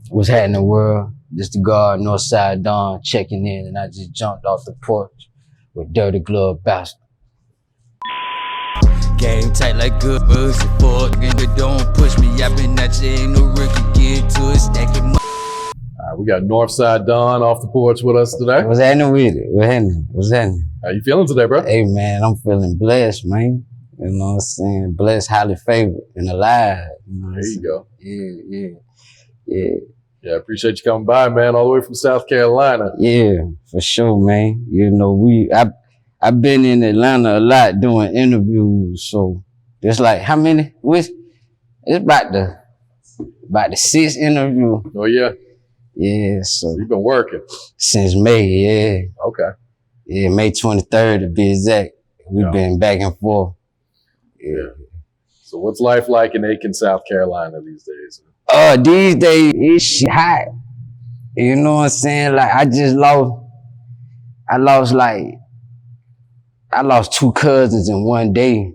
What's happening, world? This the guard, Norfside Donn, checking in, and I just jumped off the porch with Dirty Glove Bastard. Game tight like good bugs, fuck, nigga, don't push me. I been at you, ain't no rookie, get to it, stacking money. All right, we got Norfside Donn off the porch with us today. What's happening with it? What's happening? How you feeling today, bro? Hey, man, I'm feeling blessed, man. You know what I'm saying? Blessed, highly favored, and alive. You know there you go. Yeah. Yeah, I appreciate you coming by, man, all the way from South Carolina. Yeah, for sure, man. You know, I've been in Atlanta a lot doing interviews, so it's like, how many? It's about the sixth interview. Oh, yeah? Yeah, so. You've been working? Since May, yeah. Okay. Yeah, May 23rd to be exact. We've been back and forth. Yeah. So what's life like in Aiken, South Carolina these days? These days, it's hot. You know what I'm saying? Like, I lost two cousins in one day.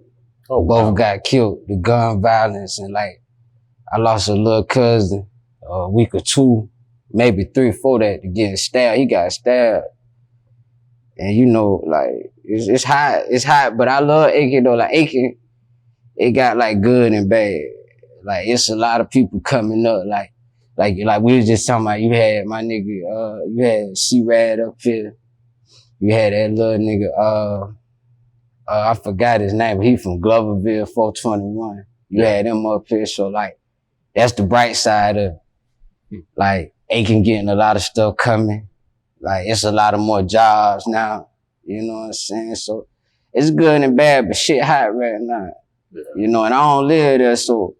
Oh, Both got killed. The gun violence, and like, I lost a little cousin a week or two, maybe 3 or 4 that getting stabbed. He got stabbed. And you know, like, it's hot, but I love Aiken though. Like, Aiken, it got like good and bad. Like, it's a lot of people coming up. Like we was just talking about, you had my nigga, you had C-Rad up here. You had that little nigga, I forgot his name, but he from Gloverville, 421. You had him up here, so like, that's the bright side of, like, Aiken getting a lot of stuff coming. Like, it's a lot of more jobs now, you know what I'm saying? So, it's good and bad, but shit hot right now. Yeah. You know, and I don't live there, so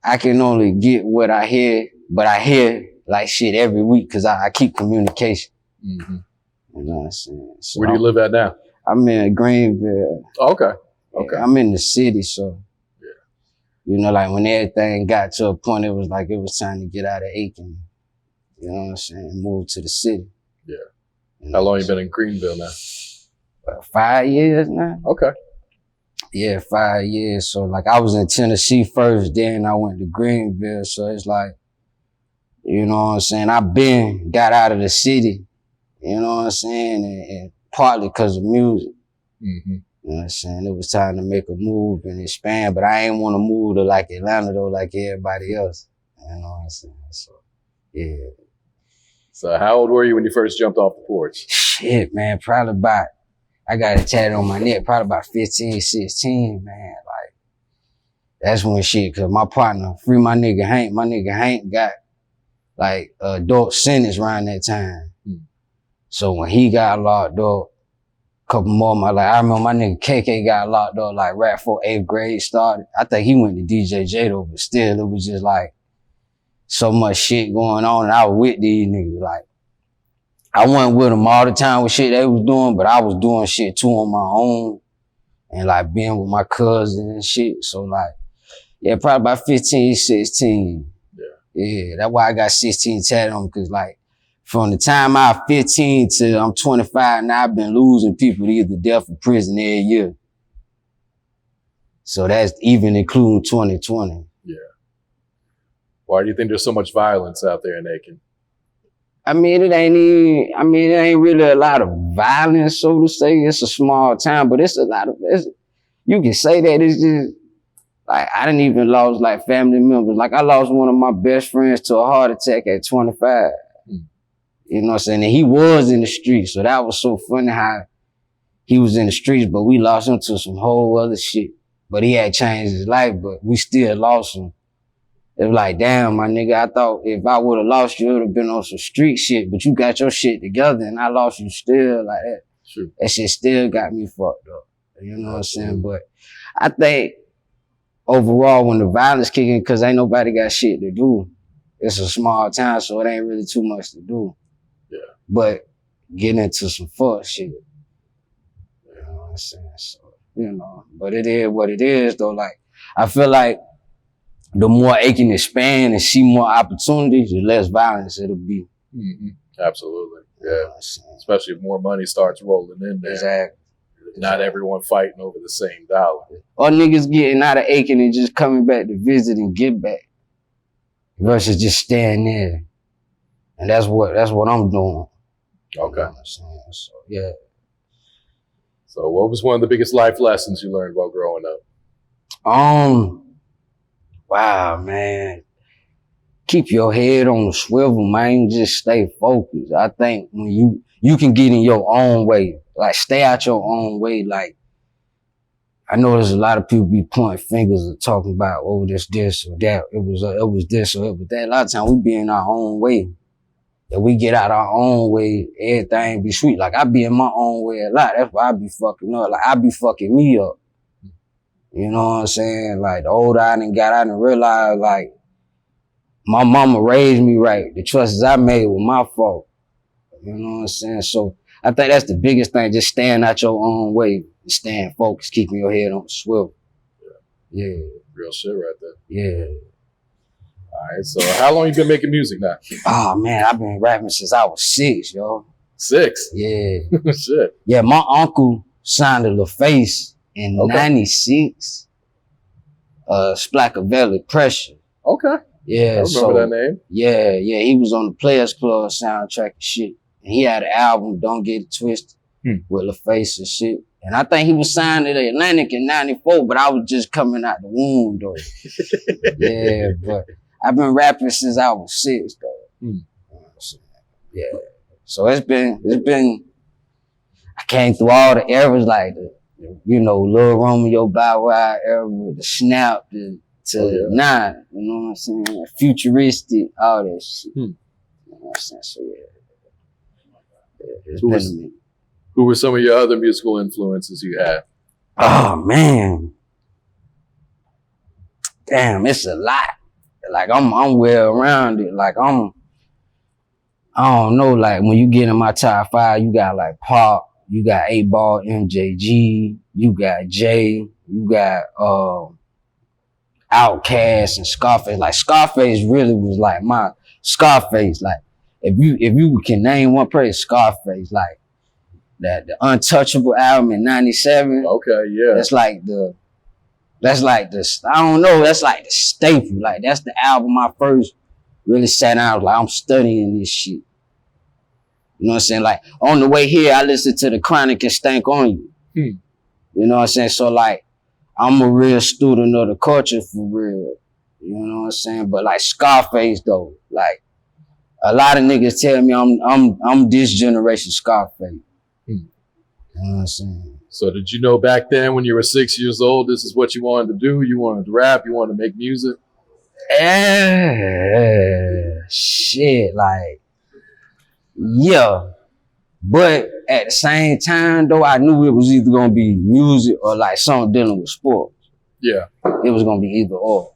I can only get what I hear, but I hear like shit every week because I keep communication. Mm-hmm. You know what I'm saying? So where do you live at now? I'm in Greenville. Oh, okay. Okay. I'm in the city, so you know, like when everything got to a point, it was time to get out of Aiken. You know what I'm saying? Move to the city. Yeah. You know, how long you been in Greenville now? About 5 years now. Okay. Yeah, 5 years. So like, I was in Tennessee first, then I went to Greenville. So it's like, you know what I'm saying? I got out of the city, you know what I'm saying? And partly because of music. Mm-hmm. You know what I'm saying? It was time to make a move and expand, but I ain't want to move to like Atlanta though, like everybody else. You know what I'm saying? So, yeah. So how old were you when you first jumped off the porch? Shit, man, probably about, I got it tatted on my neck, probably about 15, 16, man. Like, that's when shit, cause my partner, free my nigga Hank got like adult sentence around that time. So when he got locked up, a couple more, I remember my nigga KK got locked up like right before 8th grade started. I think he went to DJJ though, but still it was just like so much shit going on, and I was with these niggas. Like, I wasn't with them all the time with shit they was doing, but I was doing shit too on my own and like being with my cousin and shit. So like, yeah, probably about 15, 16. Yeah, that's why I got 16 tatted on, because like, from the time I was 15 till I'm 25, now I've been losing people to either death or prison every year. So that's even including 2020. Yeah. Why do you think there's so much violence out there in Aiken? I mean, it ain't really a lot of violence, so to say. It's a small town, but it's a lot of, you can say that it's just, like, I didn't even lost like family members. Like, I lost one of my best friends to a heart attack at 25. You know what I'm saying? And he was in the streets, so that was so funny how he was in the streets, but we lost him to some whole other shit. But he had changed his life, but we still lost him. It was like, damn, my nigga, I thought if I would have lost you, it would have been on some street shit, but you got your shit together and I lost you still like that. True. That shit still got me fucked up. You know what I'm saying? But I think overall, when the violence kick in, cause ain't nobody got shit to do. It's a small town, so it ain't really too much to do. Yeah. But getting into some fuck shit. You know what I'm saying? So, you know, but it is what it is though. Like, I feel like the more Aiken expand and see more opportunities, the less violence it'll be. Mm-hmm. Absolutely. Yeah. Especially if more money starts rolling in there. Exactly. Not everyone fighting over the same dollar. Or niggas getting out of Aiken and just coming back to visit and get back. Versus just staying there. And that's what I'm doing. Okay. You know what I'm saying? So yeah. So what was one of the biggest life lessons you learned while growing up? Wow, man. Keep your head on the swivel, man. Just stay focused. I think when you can get in your own way, like stay out your own way. Like, I know there's a lot of people be pointing fingers and talking about, oh, this or that. It was this or it was that. A lot of times we be in our own way. If we get out our own way, everything be sweet. Like, I be in my own way a lot. That's why I be fucking up. Like, I be fucking me up. You know what I'm saying? Like, the older I done realized, like, my mama raised me right. The choices I made were my fault. You know what I'm saying? So I think that's the biggest thing, just staying out your own way and staying focused, keeping your head on the swivel. Yeah. Real shit right there. Yeah. All right, so how long you been making music now? Oh, man, I've been rapping since I was 6, yo. 6? Yeah. Shit. Yeah, my uncle signed a LaFace in 96. Splackaveli Pressure. Okay. Yeah, I remember that name. Yeah, he was on the Players Club soundtrack and shit. And he had an album, Don't Get It Twisted, with LaFace and shit. And I think he was signed to the Atlantic in 94, but I was just coming out the womb, though. Yeah, but I've been rapping since I was 6, though. Yeah. So it's been, I came through all the eras, like Lil Romeo Bow Wow era, the Snap, now, you know what I'm saying? Futuristic, all that shit. You know what I'm saying? So yeah. Who were some of your other musical influences you had? Oh man. Damn, it's a lot. Like I'm well around it. Like I don't know, like when you get in my top 5, you got like Pop, you got 8Ball, MJG, you got Jay, you got Outkast and Scarface. Like Scarface really was like my Scarface. Like if you can name one person, Scarface. Like the Untouchable album in 97. Okay, yeah. That's like the I don't know, that's like the staple. Like that's the album I first really sat down, like I'm studying this shit. You know what I'm saying? Like on the way here, I listened to The Chronic and Stank on You. You know what I'm saying? So like I'm a real student of the culture for real. You know what I'm saying? But like Scarface though, like a lot of niggas tell me I'm this generation Scarface. You know what I'm saying? So did you know back then when you were 6 years old, this is what you wanted to do? You wanted to rap? You wanted to make music? Shit, like, yeah. But at the same time, though, I knew it was either gonna be music or like something dealing with sports. Yeah. It was gonna be either or.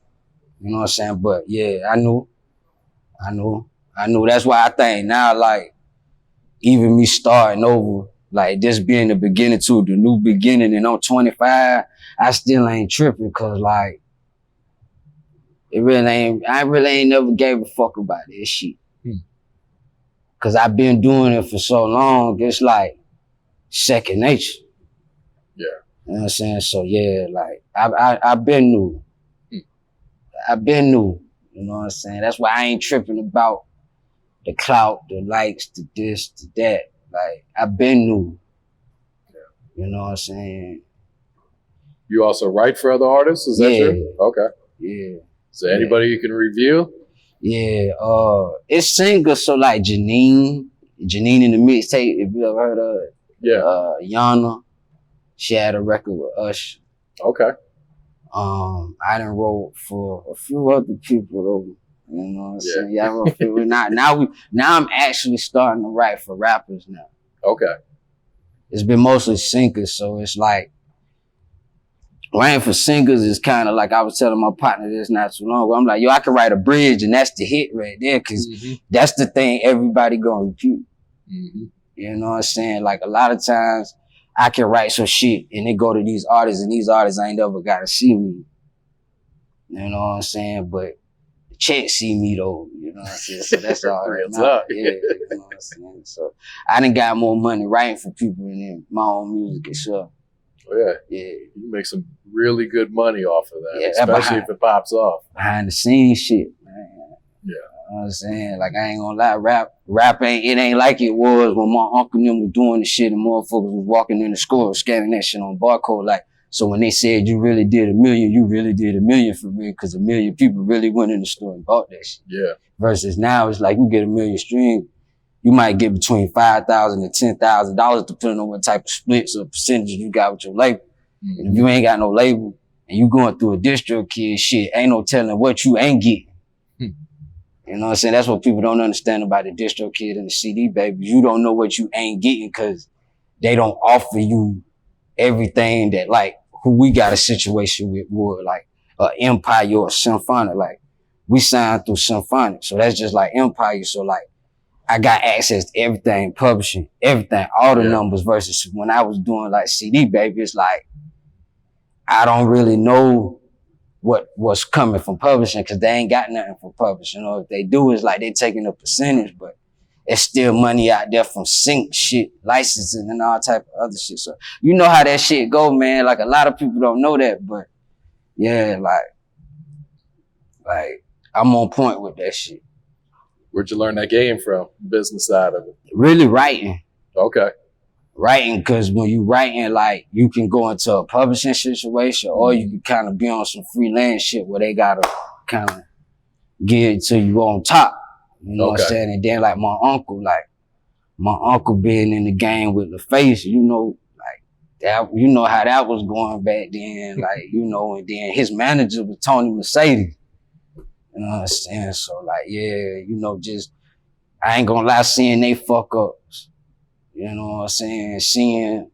You know what I'm saying? But yeah, I knew. That's why I think now, like, even me starting over, like this being the beginning to the new beginning, and I'm 25, I still ain't tripping, cause like, I really ain't never gave a fuck about this shit. Cause I've been doing it for so long, it's like second nature. Yeah. You know what I'm saying? So yeah, like I've been new. I've been new. You know what I'm saying? That's why I ain't tripping about the clout, the likes, the this, the that. Like I've been new. Yeah. You know what I'm saying? You also write for other artists? Is that true? Okay. Yeah. Is there anybody you can reveal? Yeah, it's singers, so like Janine in the mixtape, if you ever heard of it. Yeah. Yana, she had a record with Usher. Okay. I done wrote for a few other people though. You know what I'm saying? Yeah, I wrote for now I'm actually starting to write for rappers now. Okay. It's been mostly singers, so it's like writing for singers is kind of like I was telling my partner this not too long ago. I'm like, yo, I can write a bridge and that's the hit right there, cause that's the thing everybody gonna repeat. You know what I'm saying? Like a lot of times I can write some shit and it go to these artists and these artists ain't never gotta see me. You know what I'm saying? But the Chet see me though, you know what I'm saying? So that's all right. Yeah, you know what I'm saying? So I done got more money writing for people than my own music and stuff. Oh, yeah. Yeah. You make some really good money off of that, Yeah, especially if it pops off. Behind the scenes shit, man. Yeah. You know what I'm saying? Like, I ain't gonna lie, rap ain't like it was when my uncle and them was doing the shit and motherfuckers was walking in the store scanning that shit on barcode. Like, so when they said you really did $1 million, you really did $1 million for real, because 1 million people really went in the store and bought that shit. Yeah. Versus now it's like you get 1 million streams, you might get between $5,000 and $10,000 depending on what type of splits or percentages you got with your label. Mm-hmm. And if you ain't got no label and you going through a distro kid shit, ain't no telling what you ain't getting. You know what I'm saying? That's what people don't understand about the distro kid and the CD baby. You don't know what you ain't getting because they don't offer you everything that, like, who we got a situation with would, like Empire or Symphonic. Like, we signed through Symphonic, so that's just like Empire. So like, I got access to everything, publishing, everything, all the numbers. Versus when I was doing like CD baby, it's like I don't really know what's coming from publishing because they ain't got nothing from publishing. Or if they do, it's like they taking a percentage, but it's still money out there from sync shit, licensing and all type of other shit. So you know how that shit go, man. Like, a lot of people don't know that, but yeah, like I'm on point with that shit. Where'd you learn that game from? Business side of it. Really writing. Okay. Writing, because when you writing, like, you can go into a publishing situation or you can kind of be on some freelance shit where they gotta kind of get it to you on top. You know what I'm saying? And then like my uncle being in the game with LaFace, you know, like that, you know how that was going back then, like, you know, and then his manager was Tony Mercedes. You know what I'm saying? So like, yeah, you know, just, I ain't gonna lie, seeing they fuck ups. You know what I'm saying?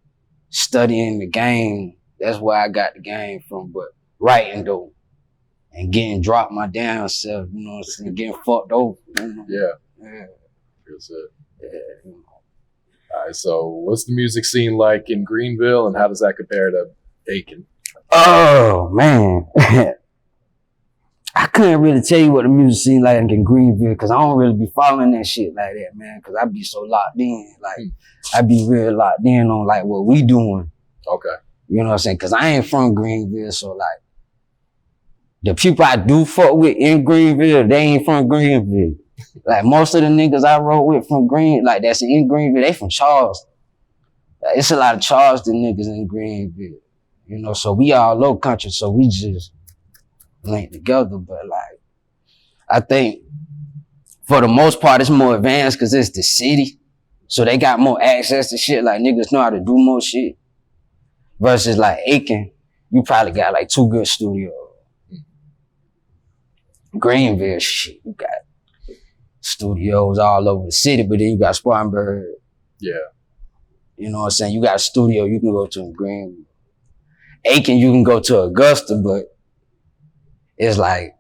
Studying the game, that's where I got the game from. But writing though, and getting dropped my damn self, you know what I'm saying? Getting fucked over. You know? Yeah. That's it. Yeah. You know. All right, so what's the music scene like in Greenville and how does that compare to Aiken? Oh, man. I couldn't really tell you what the music scene like in Greenville because I don't really be following that shit like that, man, because I be so locked in. Like, I be real locked in on, like, what we doing. Okay. You know what I'm saying? Because I ain't from Greenville, so, like, the people I do fuck with in Greenville, they ain't from Greenville. Like, most of the niggas I roll with from like, that's in Greenville, they from Charleston. Like, it's a lot of Charleston niggas in Greenville. You know, so we all low country, so we just link together. But like, I think for the most part it's more advanced because it's the city, so they got more access to shit. Like, niggas know how to do more shit. Versus like Aiken, you probably got like 2 good studios. Greenville, shit, you got studios all over the city, but then you got Spartanburg. Yeah. You know what I'm saying? You got a studio you can go to in Greenville. Aiken, you can go to Augusta, but it's like,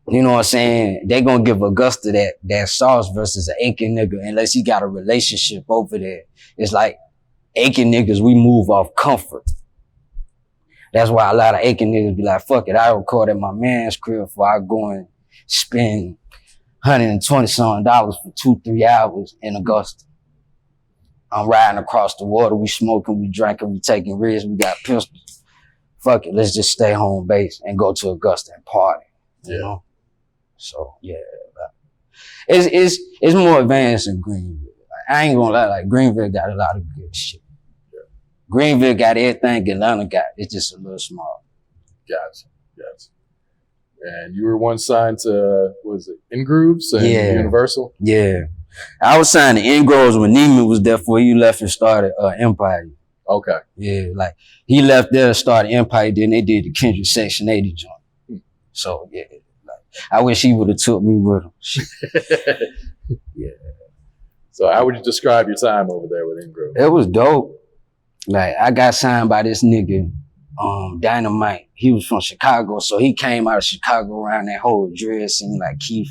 you know what I'm saying? They gonna give Augusta that sauce versus an Aiken nigga unless he got a relationship over there. It's like Aiken niggas, we move off comfort. That's why a lot of Aiken niggas be like, fuck it, I record at my man's crib before I go and spend $120-something for 2-3 hours in Augusta. I'm riding across the water, we smoking, we drinking, we taking risks, we got pistols. Fuck it, let's just stay home base and go to Augusta and party. You know? So yeah, it's more advanced than Greenville. I ain't gonna lie, like, Greenville got a lot of good shit. Yeah. Greenville got everything Atlanta got. It's just a little small. Gotcha. And you were once signed to, what was it, Ingrooves and Universal? Yeah. I was signed to Ingrooves when Neiman was there before he left and started Empire. Okay. Yeah, like, he left there and started Empire, then they did the Kendrick Section 80 joint. So yeah, like, I wish he would have took me with him. Yeah. So how would you describe your time over there with Ingrooves? It was dope. Like, I got signed by this nigga, Dynamite. He was from Chicago, so he came out of Chicago around that whole dread scene, like Keith,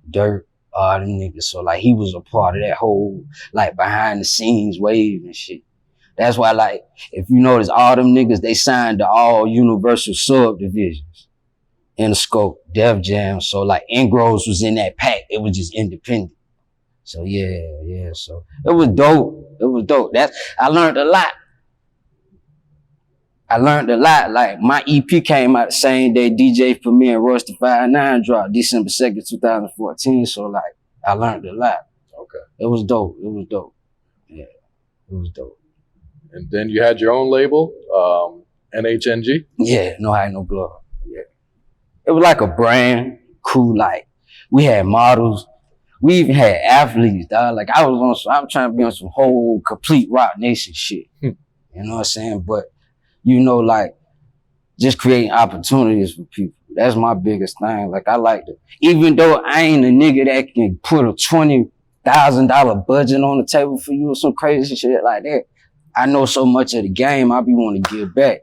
Dirt, all them niggas. So like, he was a part of that whole, like, behind the scenes wave and shit. That's why, like, if you notice, all them niggas, they signed to all Universal subdivisions. Interscope, Def Jam. So like, Ingrooves was in that pack. It was just independent. So yeah. So it was dope. I learned a lot. I learned a lot. Like my EP came out the same day DJ Premier and Royce the 5'9" dropped, December 2nd, 2014. So like I learned a lot. Okay. It was dope. It was dope. Yeah, it was dope. And then you had your own label, NHNG. Yeah, No Hide, No Glove. Yeah. It was like a brand, crew, like we had models. We even had athletes, dog. Like I was trying to be on some whole complete Rock Nation shit. You know what I'm saying? But you know, like just creating opportunities for people. That's my biggest thing. Like I like to, even though I ain't a nigga that can put a $20,000 budget on the table for you or some crazy shit like that. I know so much of the game, I be wanting to give back.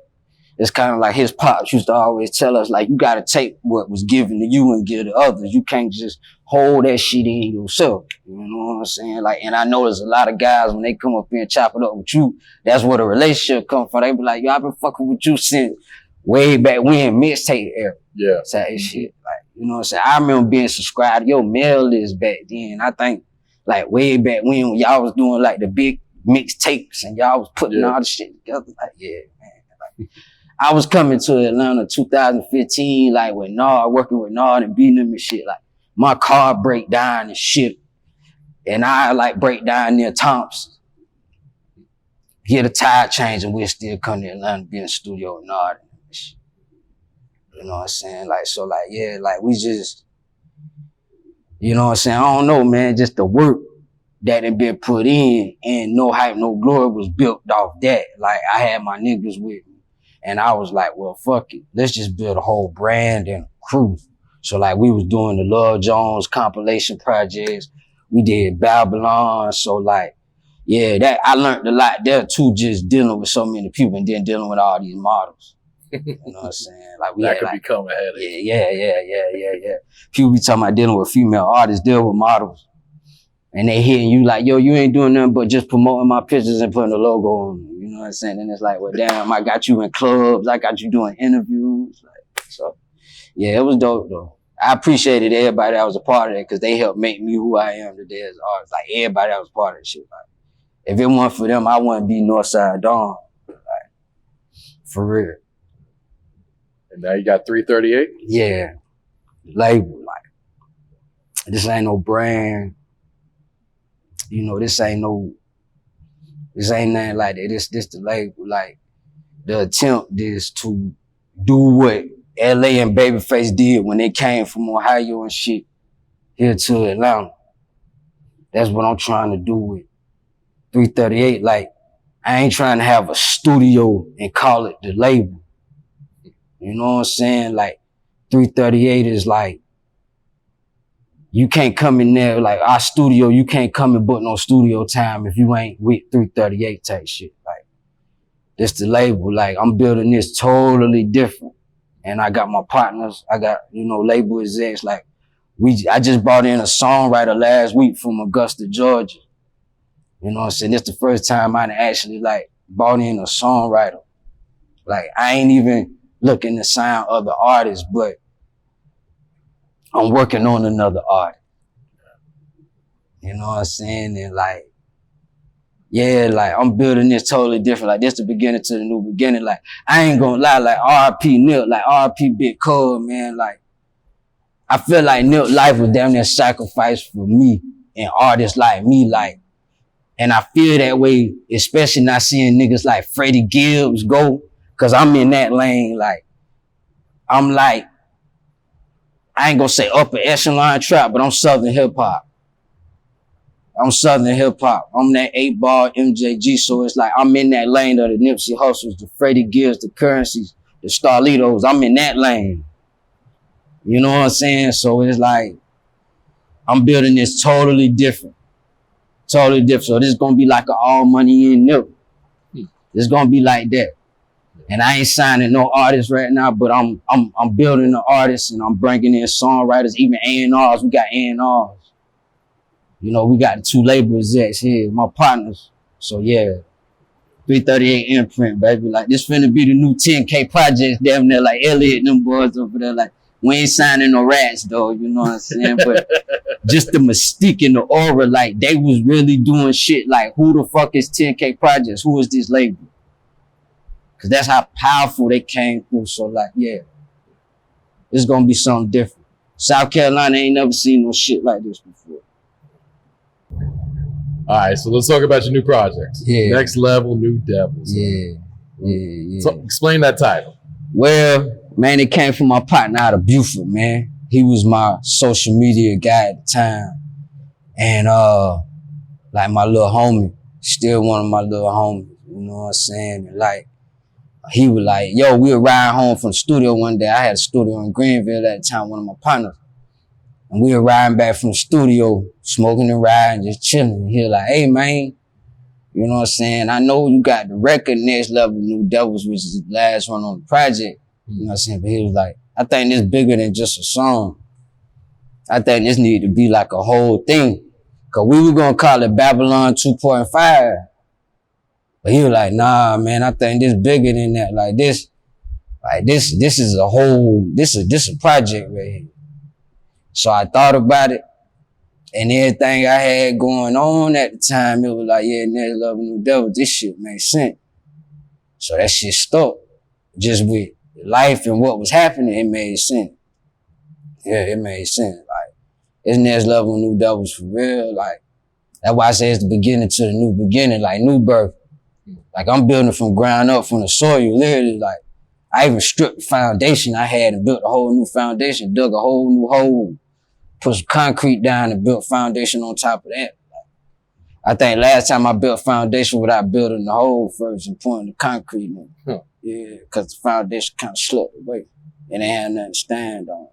It's kind of like his pops used to always tell us, like, you got to take what was given to you and give to others. You can't just hold that shit in yourself. You know what I'm saying? Like, and I know there's a lot of guys, when they come up here and chop it up with you, that's where the relationship come from. They be like, yo, I've been fucking with you since way back when, mixtape era. Yeah. That shit. Like, you know what I'm saying? I remember being subscribed to your mail list back then. I think, like, way back when y'all was doing, like, the big mixtapes and y'all was putting all the shit together. Like, yeah, man. Like, I was coming to Atlanta 2015, like with Nard, working with Nard and beating them and shit. Like my car break down and shit. And I like break down near Thompson. Get a tire change and we'll still come to Atlanta, be in the studio with Nard and shit. You know what I'm saying? Like, so like, yeah, like we just, you know what I'm saying? I don't know, man, just the work that had been put in and No Hype, No Glory was built off that. Like I had my niggas with me. And I was like, well, fuck it. Let's just build a whole brand and crew. So like we was doing the Love Jones compilation projects. We did Babylon. So like, yeah, that I learned a lot there too, just dealing with so many people and then dealing with all these models. You know what I'm saying? Like we that had, could like, become a headache. Yeah. People be talking about dealing with female artists, deal with models. And they hitting you like, yo, you ain't doing nothing but just promoting my pictures and putting a logo on them. You know what I'm saying? And it's like, well, damn, I got you in clubs. I got you doing interviews. Like, so, yeah, it was dope, though. I appreciated everybody that was a part of it because they helped make me who I am today as an artist. Like, everybody that was part of the shit. Like, if it weren't for them, I wouldn't be Norfside Donn. Like, for real. And now you got 338? Yeah. Label. Like, this ain't no brand. You know, this ain't nothing like that. This the label. Like, the attempt is to do what LA and Babyface did when they came from Ohio and shit here to Atlanta. That's what I'm trying to do with 338. Like, I ain't trying to have a studio and call it the label. You know what I'm saying? Like, 338 is like, you can't come in there, like our studio, you can't come and book no studio time if you ain't with 338 type shit. Like, this the label. Like, I'm building this totally different. And I got my partners, I got, you know, label execs. Like, I just brought in a songwriter last week from Augusta, Georgia. You know what I'm saying? This the first time I actually, like, brought in a songwriter. Like, I ain't even looking to sign other artists, but I'm working on another art. You know what I'm saying? And like, yeah, like I'm building this totally different. Like this the beginning to the new beginning. Like I ain't gonna lie, like R.I.P. Nip, like R.I.P. Big Cole, man. Like I feel like Nip life was damn near sacrificed for me and artists like me. Like, and I feel that way, especially not seeing niggas like Freddie Gibbs go, cause I'm in that lane. Like I'm like, I ain't gonna say upper echelon trap, but I'm Southern hip hop. I'm Southern hip hop. I'm that 8-ball MJG. So it's like, I'm in that lane of the Nipsey Hussles, the Freddie Gibbs, the Currencies, the Starlitos. I'm in that lane. You know what I'm saying? So it's like, I'm building this totally different. Totally different. So this is gonna be like an all money in Nip. It's gonna be like that. And I ain't signing no artists right now, but I'm building the artists and I'm bringing in songwriters, even A&Rs. We got A&Rs. You know, we got the 2 label execs here, my partners. So yeah, 338 imprint, baby. Like this finna be the new 10K projects, damn near like Elliot and them boys over there. Like we ain't signing no rats though, you know what I'm saying? But just the mystique and the aura, like they was really doing shit. Like who the fuck is 10K projects? Who is this label? Cause that's how powerful they came through. So like, yeah, it's gonna be something different. South Carolina ain't never seen no shit like this before. All right, so let's talk about your new projects. Yeah. Next Level, New Devils. Yeah. So explain that title. Well, man, it came from my partner out of Buford, man. He was my social media guy at the time. And like my little homie, still one of my little homies, you know what I'm saying? And like, he was like, yo, we were riding home from the studio one day. I had a studio in Greenville at the time, one of my partners. And we were riding back from the studio, smoking and riding, just chilling. He was like, hey, man, you know what I'm saying? I know you got the record Next Level New Devils, which is the last one on the project. You know what I'm saying? But he was like, I think this bigger than just a song. I think this need to be like a whole thing. Cause we were gonna call it Babylon 2.5. But he was like, nah, man, I think this bigger than that. This is a whole, this a project right here. So I thought about it, and everything I had going on at the time, it was like, yeah, Next Level New Devil, this shit made sense. So that shit stuck. Just with life and what was happening, it made sense. Yeah, it made sense. Like, it's Next Level New Devils for real. Like, that's why I say it's the beginning to the new beginning, like new birth. Like, I'm building from ground up, from the soil, literally. Like, I even stripped the foundation I had and built a whole new foundation, dug a whole new hole, put some concrete down and built foundation on top of that. Like, I think last time I built foundation without building the hole first and pouring the concrete in. Yeah, because the foundation kind of slipped away and they had nothing to stand on.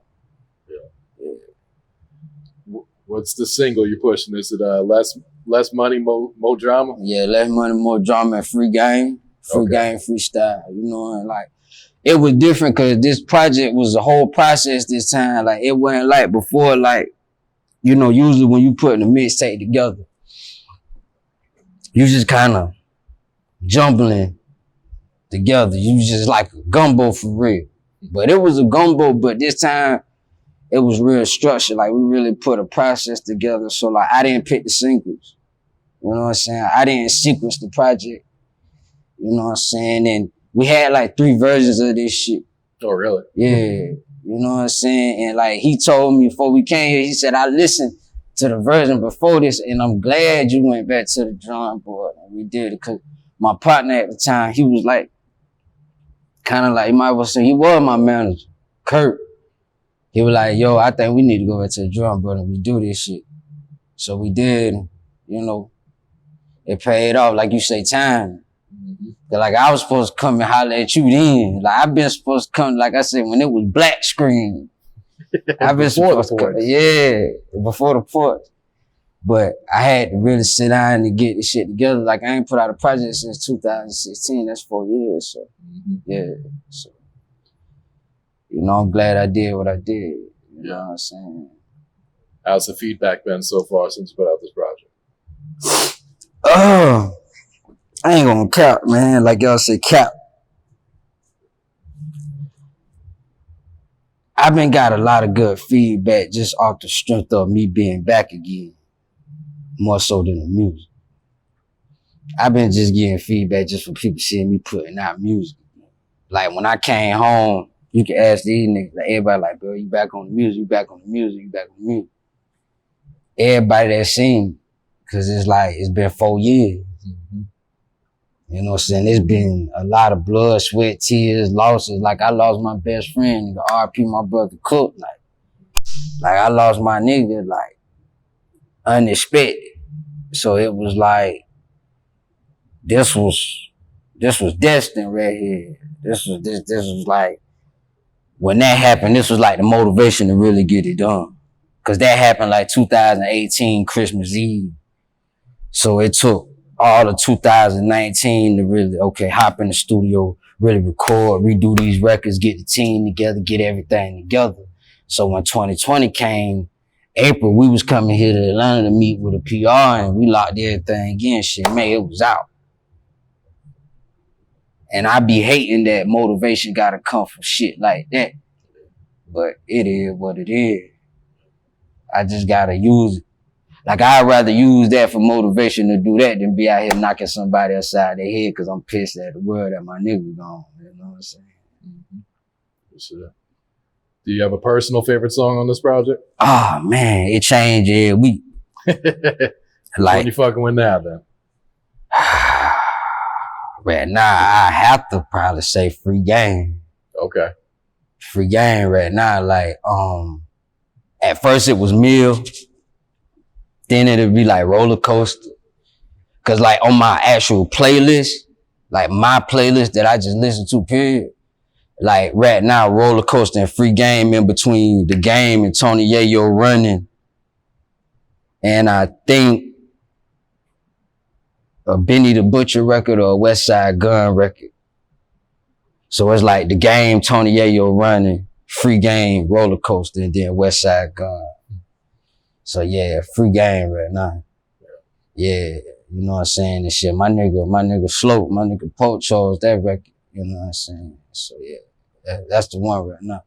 What's the single you're pushing? Is it less money, more drama? Yeah, less money, more drama, and free game. Free game, freestyle. You know, and like, it was different because this project was a whole process this time. Like, it wasn't like before, like, you know, usually when you put a mixtape together, you just kind of jumbling together. You just like a gumbo for real. But it was a gumbo, but this time, it was real structured. Like, we really put a process together. So, like, I didn't pick the singles. You know what I'm saying? I didn't sequence the project. You know what I'm saying? And we had, like, 3 versions of this shit. Oh, really? Yeah. You know what I'm saying? And, like, he told me before we came here, he said, I listened to the version before this, and I'm glad you went back to the drawing board. And we did it because my partner at the time, he was, like, kind of like, you might well say, he was my manager, Kurt. He was like, yo, I think we need to go back to the drawing board and we do this shit. So we did, you know, it paid off, like you say, time. Like, I was supposed to come and holler at you then. Like, I've been supposed to come, like I said, when it was black screen. I've been supposed to come, yeah, before the Porch. But I had to really sit down and get this shit together. Like, I ain't put out a project since 2016. That's 4 years, so, yeah, so. You know, I'm glad I did what I did. You know what I'm saying? How's the feedback been so far since you put out this project? I ain't gonna cap, man. Like y'all say, cap. I've been got a lot of good feedback just off the strength of me being back again. More so than the music. I've been just getting feedback just from people seeing me putting out music. Like, when I came home, you can ask these niggas, like, everybody like, bro, you back on the music, you back on the music, you back on the music. Everybody that seen me, cause it's like, it's been 4 years. You know what I'm saying? It's been a lot of blood, sweat, tears, losses. Like, I lost my best friend, nigga, RP my brother Cook. Like I lost my nigga, like, unexpected. So it was like, this was destined right here. This was like, when that happened, this was like the motivation to really get it done. Cause that happened like 2018 Christmas Eve. So it took all of 2019 to really, hop in the studio, really record, redo these records, get the team together, get everything together. So when 2020 came, April, we was coming here to Atlanta to meet with a PR and we locked everything in. Shit, man, it was out. And I be hating that motivation gotta come from shit like that. But it is what it is. I just gotta use it. Like, I'd rather use that for motivation to do that than be out here knocking somebody upside their head because I'm pissed at the world that my nigga gone. You know what I'm saying? Mm-hmm. For sure. Do you have a personal favorite song on this project? Oh, man, it changed every week. Like, what you fucking with now, then? Right now, I have to probably say Free Game. Okay. Free Game right now. Like, at first it was Mill. Then it'd be like Roller Coaster. Cause like on my actual playlist, like my playlist that I just listen to, period. Like right now, Roller Coaster and Free Game in between The Game and Tony Yayo Running. And I think a Benny the Butcher record or a West Side Gun record. So it's like The Game, Tony Yayo Running, Free Game, Roller Coaster, and then West Side Gun. So yeah, Free Game right now. Yeah, you know what I'm saying? And shit, my nigga Slope, my nigga Porch chose that record. You know what I'm saying? So yeah, that's the one right now.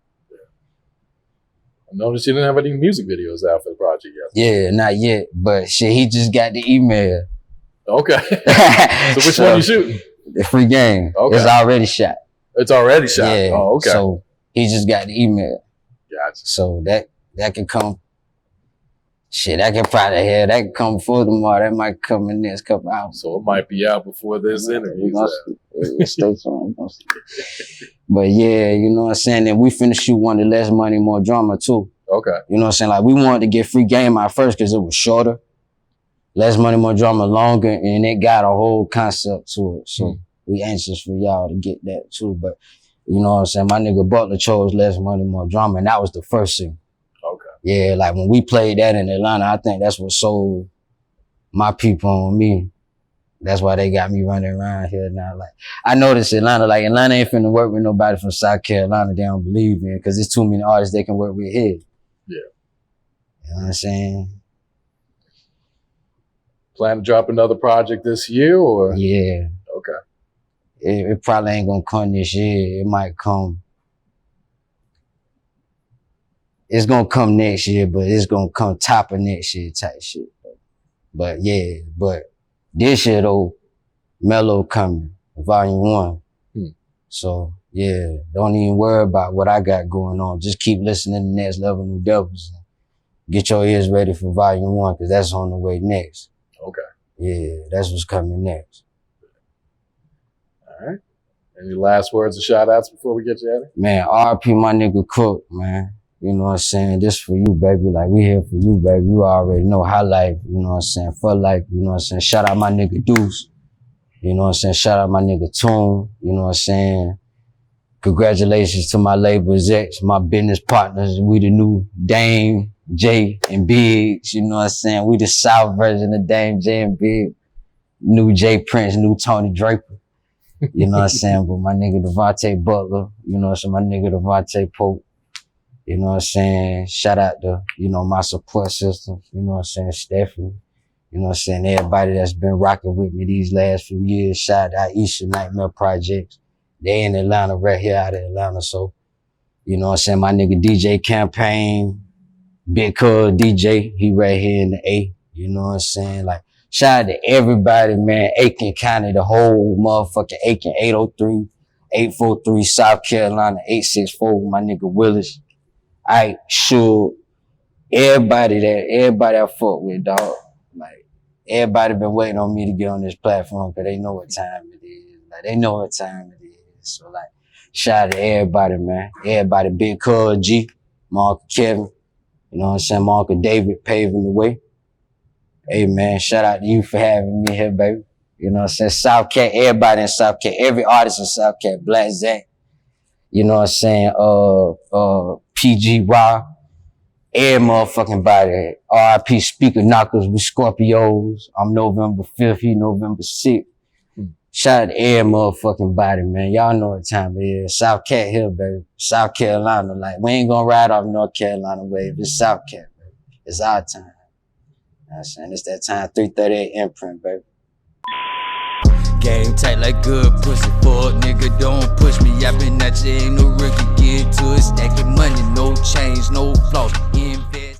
I noticed you didn't have any music videos out for the project yet. Yeah, not yet. But shit, he just got the email. Okay. So which one you shooting? The Free Game. Okay. It's already shot. It's already shot? Yeah. Oh, okay. So he just got the email. Gotcha. So that can come. Shit, that can probably that can come before tomorrow. That might come in the next couple hours. So it might be out before this interview. Stay tuned. But yeah, you know what I'm saying? And we finna shoot one of Less Money, More Drama too. Okay. You know what I'm saying? Like we wanted to get Free Game out first because it was shorter. Less Money, More Drama longer, and it got a whole concept to it. So we anxious for y'all to get that too. But you know what I'm saying? My nigga Butler chose Less Money, More Drama, and that was the first single. Okay. Yeah, like when we played that in Atlanta, I think that's what sold my people on me. That's why they got me running around here now. Like, I noticed Atlanta ain't finna work with nobody from South Carolina they don't believe in, because there's too many artists they can work with here. Yeah. You know what I'm saying? Plan to drop another project this year, or? Yeah. Okay. It probably ain't gonna come this year. It might come. It's gonna come next year, but it's gonna come top of next year type shit. But yeah, this year though, Mellow coming, Volume 1. So yeah, don't even worry about what I got going on. Just keep listening to Next Level New Devils. Get your ears ready for Volume 1, because that's on the way next. Okay. Yeah, that's what's coming next. All right. Any last words or shout outs before we get you at it? Man, RP my nigga Cook, man. You know what I'm saying? This for you, baby. Like, we here for you, baby. You already know High Life, you know what I'm saying? For life, you know what I'm saying? Shout out my nigga Deuce. You know what I'm saying? Shout out my nigga Toon. You know what I'm saying? Congratulations to my label execs, my business partners. We the new Dame, J, and Biggs. You know what I'm saying? We the South version of Dame, J, and Big. New J Prince, new Tony Draper. You know what I'm saying? But my nigga Devontae Butler. You know what I'm saying? My nigga Devontae Pope. You know what I'm saying? Shout out to, you know, my support system. You know what I'm saying? Stephanie. You know what I'm saying? Everybody that's been rocking with me these last few years. Shout out Aisha Nightmare Projects. They in Atlanta, right here out of Atlanta. So, you know what I'm saying? My nigga DJ Campaign, Big Cuz DJ, he right here in the A. You know what I'm saying? Like, shout out to everybody, man. Aiken County, the whole motherfucking Aiken, 803, 843, South Carolina, 864, my nigga Willis. I sure everybody that fuck with, dog. Like, everybody been waiting on me to get on this platform because they know what time it is. Like, they know what time it is. So, like, shout out to everybody, man. Everybody, Big Cuz G, my Uncle Kevin, you know what I'm saying? My Uncle David paving the way. Hey, man, shout out to you for having me here, baby. You know what I'm saying? South Cat, everybody in South Cat, every artist in South Cat, Black Zach. You know what I'm saying? PG Raw, every motherfucking body. RIP Speaker Knockers with Scorpios. I'm November 5th, he November 6th. Shout out to every motherfucking body, man. Y'all know what time it is. South Cat here, baby. South Carolina. Like, we ain't gonna ride off North Carolina wave. It's South Cat, baby. It's our time. You know what I'm saying? It's that time, 338 imprint, baby. Game tight like good pussy, fuck nigga, don't push me. I been at you, ain't no rookie, get to it, stacking money, no change, no flaws.